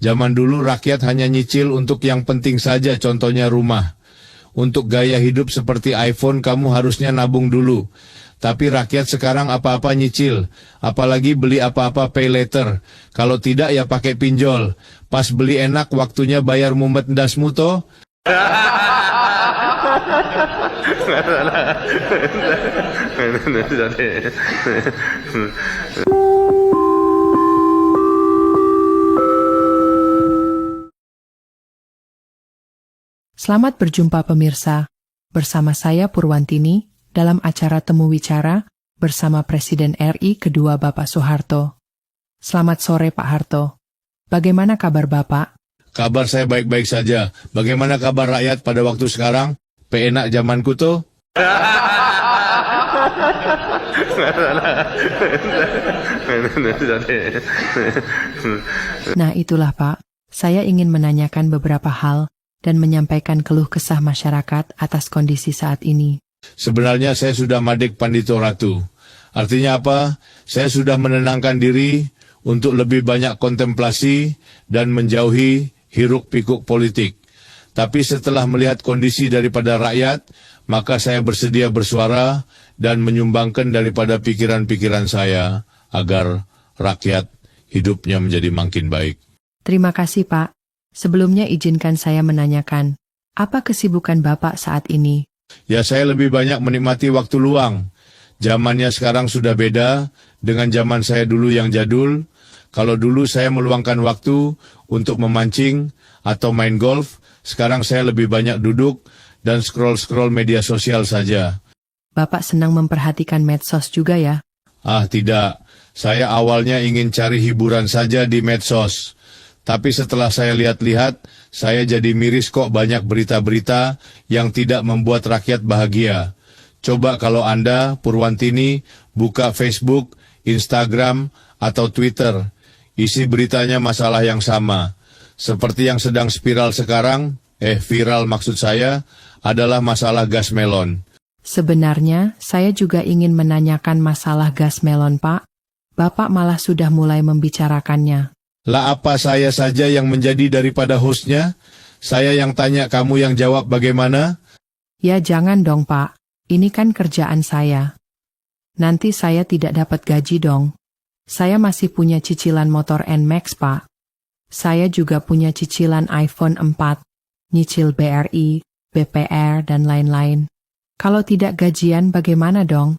Zaman dulu rakyat hanya nyicil untuk yang penting saja, contohnya rumah. Untuk gaya hidup seperti iPhone kamu harusnya nabung dulu. Tapi rakyat sekarang apa-apa nyicil, apalagi beli apa-apa pay later. Kalau tidak ya pakai pinjol. Pas beli enak waktunya bayar mumet ndasmu toh. Selamat berjumpa pemirsa, bersama saya Purwantini dalam acara Temu Wicara bersama Presiden RI kedua Bapak Soeharto. Selamat sore Pak Harto. Bagaimana kabar Bapak? Kabar saya baik-baik saja. Bagaimana kabar rakyat pada waktu sekarang? Enak zamanku tuh. Nah itulah Pak, saya ingin menanyakan beberapa hal dan menyampaikan keluh kesah masyarakat atas kondisi saat ini. Sebenarnya saya sudah madek Pandito Ratu. Artinya apa? Saya sudah menenangkan diri untuk lebih banyak kontemplasi dan menjauhi hiruk-pikuk politik. Tapi setelah melihat kondisi daripada rakyat, maka saya bersedia bersuara dan menyumbangkan daripada pikiran-pikiran saya agar rakyat hidupnya menjadi makin baik. Terima kasih Pak. Sebelumnya izinkan saya menanyakan, apa kesibukan Bapak saat ini? Ya saya lebih banyak menikmati waktu luang. Zamannya sekarang sudah beda dengan zaman saya dulu yang jadul. Kalau dulu saya meluangkan waktu untuk memancing atau main golf, sekarang saya lebih banyak duduk dan scroll-scroll media sosial saja. Bapak senang memperhatikan medsos juga ya? Ah tidak, saya awalnya ingin cari hiburan saja di medsos. Tapi setelah saya lihat-lihat, saya jadi miris kok banyak berita-berita yang tidak membuat rakyat bahagia. Coba kalau Anda, Purwantini, buka Facebook, Instagram, atau Twitter. Isi beritanya masalah yang sama. Seperti yang sedang spiral sekarang, viral maksud saya, adalah masalah gas melon. Sebenarnya, saya juga ingin menanyakan masalah gas melon, Pak. Bapak malah sudah mulai membicarakannya. Lah apa saya saja yang menjadi daripada hostnya? Saya yang tanya, kamu yang jawab bagaimana? Ya jangan dong Pak, ini kan kerjaan saya. Nanti saya tidak dapat gaji dong. Saya masih punya cicilan motor NMAX Pak. Saya juga punya cicilan iPhone 4, nyicil BRI, BPR, dan lain-lain. Kalau tidak gajian bagaimana dong?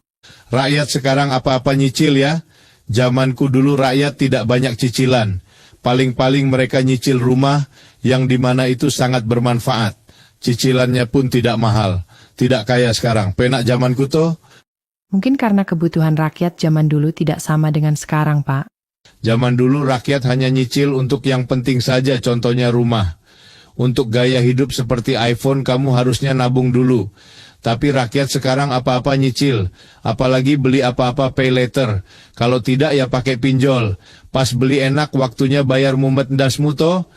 Rakyat sekarang apa-apa nyicil ya? Zamanku dulu rakyat tidak banyak cicilan. Paling-paling mereka nyicil rumah yang dimana itu sangat bermanfaat. Cicilannya pun tidak mahal. Tidak kaya sekarang. Penak zamanku toh. Mungkin karena kebutuhan rakyat zaman dulu tidak sama dengan sekarang, Pak. Zaman dulu rakyat hanya nyicil untuk yang penting saja, contohnya rumah. Untuk gaya hidup seperti iPhone kamu harusnya nabung dulu. Tapi rakyat sekarang apa-apa nyicil, apalagi beli apa-apa pay later. Kalau tidak ya pakai pinjol. Pas beli enak waktunya bayar mumet ndasmu toh.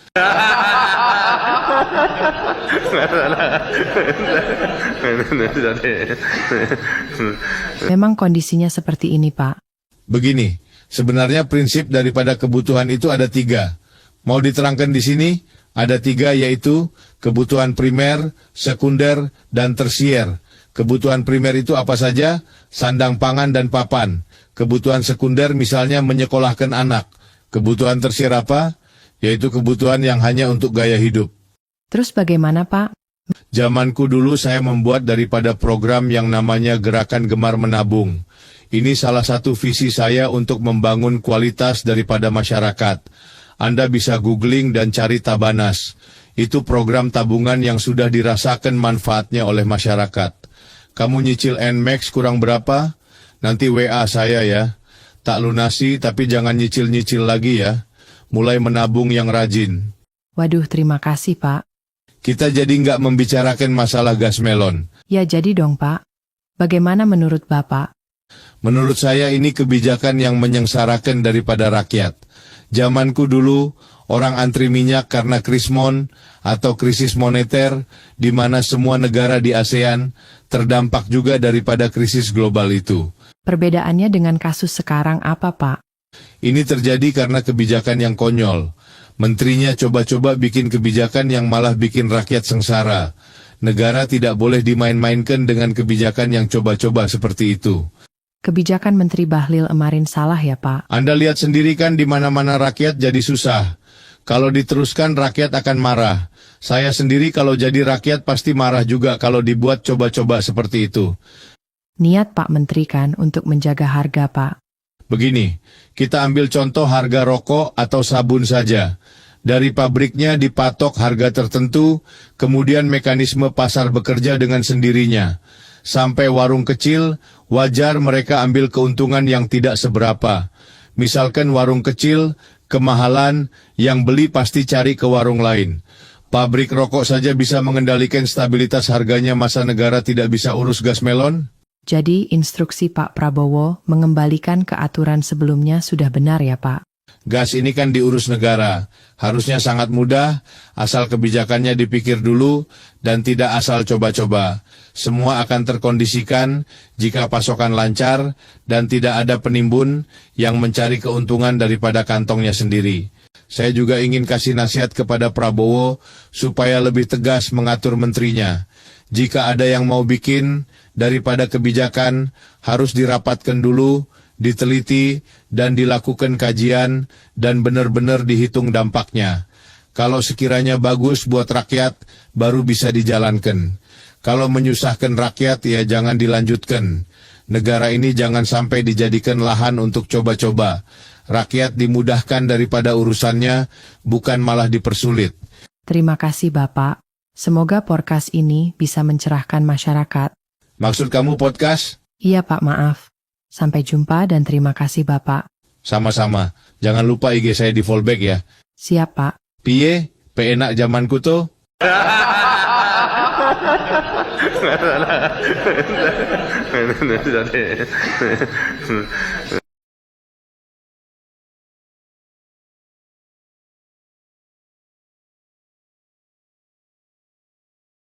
Memang kondisinya seperti ini, Pak. Begini, sebenarnya prinsip daripada kebutuhan itu ada 3. Mau diterangkan di sini? Ada 3 yaitu kebutuhan primer, sekunder, dan tersier. Kebutuhan primer itu apa saja? Sandang pangan dan papan. Kebutuhan sekunder misalnya menyekolahkan anak. Kebutuhan tersier apa? Yaitu kebutuhan yang hanya untuk gaya hidup. Terus bagaimana Pak? Zamanku dulu saya membuat daripada program yang namanya Gerakan Gemar Menabung. Ini salah satu visi saya untuk membangun kualitas daripada masyarakat. Anda bisa googling dan cari Tabanas. Itu program tabungan yang sudah dirasakan manfaatnya oleh masyarakat. Kamu nyicil NMAX kurang berapa? Nanti WA saya ya. Tak lunasi tapi jangan nyicil-nyicil lagi ya. Mulai menabung yang rajin. Waduh, terima kasih Pak. Kita jadi nggak membicarakan masalah gas melon. Ya jadi dong Pak. Bagaimana menurut Bapak? Menurut saya ini kebijakan yang menyengsarakan daripada rakyat. Zamanku dulu, orang antri minyak karena krismon atau krisis moneter, di mana semua negara di ASEAN terdampak juga daripada krisis global itu. Perbedaannya dengan kasus sekarang apa, Pak? Ini terjadi karena kebijakan yang konyol. Menterinya coba-coba bikin kebijakan yang malah bikin rakyat sengsara. Negara tidak boleh dimain-mainkan dengan kebijakan yang coba-coba seperti itu. Kebijakan Menteri Bahlil kemarin salah ya Pak? Anda lihat sendiri kan di mana-mana rakyat jadi susah. Kalau diteruskan rakyat akan marah. Saya sendiri kalau jadi rakyat pasti marah juga kalau dibuat coba-coba seperti itu. Niat Pak Menteri kan untuk menjaga harga Pak. Begini, kita ambil contoh harga rokok atau sabun saja. Dari pabriknya dipatok harga tertentu, kemudian mekanisme pasar bekerja dengan sendirinya. Sampai warung kecil, wajar mereka ambil keuntungan yang tidak seberapa. Misalkan warung kecil, kemahalan, yang beli pasti cari ke warung lain. Pabrik rokok saja bisa mengendalikan stabilitas harganya, masa negara tidak bisa urus gas melon? Jadi instruksi Pak Prabowo mengembalikan ke aturan sebelumnya sudah benar ya Pak? Gas ini kan diurus negara, harusnya sangat mudah, asal kebijakannya dipikir dulu, dan tidak asal coba-coba. Semua akan terkondisikan jika pasokan lancar, dan tidak ada penimbun yang mencari keuntungan daripada kantongnya sendiri. Saya juga ingin kasih nasihat kepada Prabowo, supaya lebih tegas mengatur menterinya. Jika ada yang mau bikin, daripada kebijakan, harus dirapatkan dulu, diteliti, dan dilakukan kajian, dan benar-benar dihitung dampaknya. Kalau sekiranya bagus buat rakyat, baru bisa dijalankan. Kalau menyusahkan rakyat, ya jangan dilanjutkan. Negara ini jangan sampai dijadikan lahan untuk coba-coba. Rakyat dimudahkan daripada urusannya, bukan malah dipersulit. Terima kasih Bapak. Semoga podcast ini bisa mencerahkan masyarakat. Maksud kamu podcast? Iya Pak, maaf. Sampai jumpa dan terima kasih Bapak. Sama-sama. Jangan lupa IG saya di fallback ya. Siap Pak. Piye? Peenak zamanku tuh.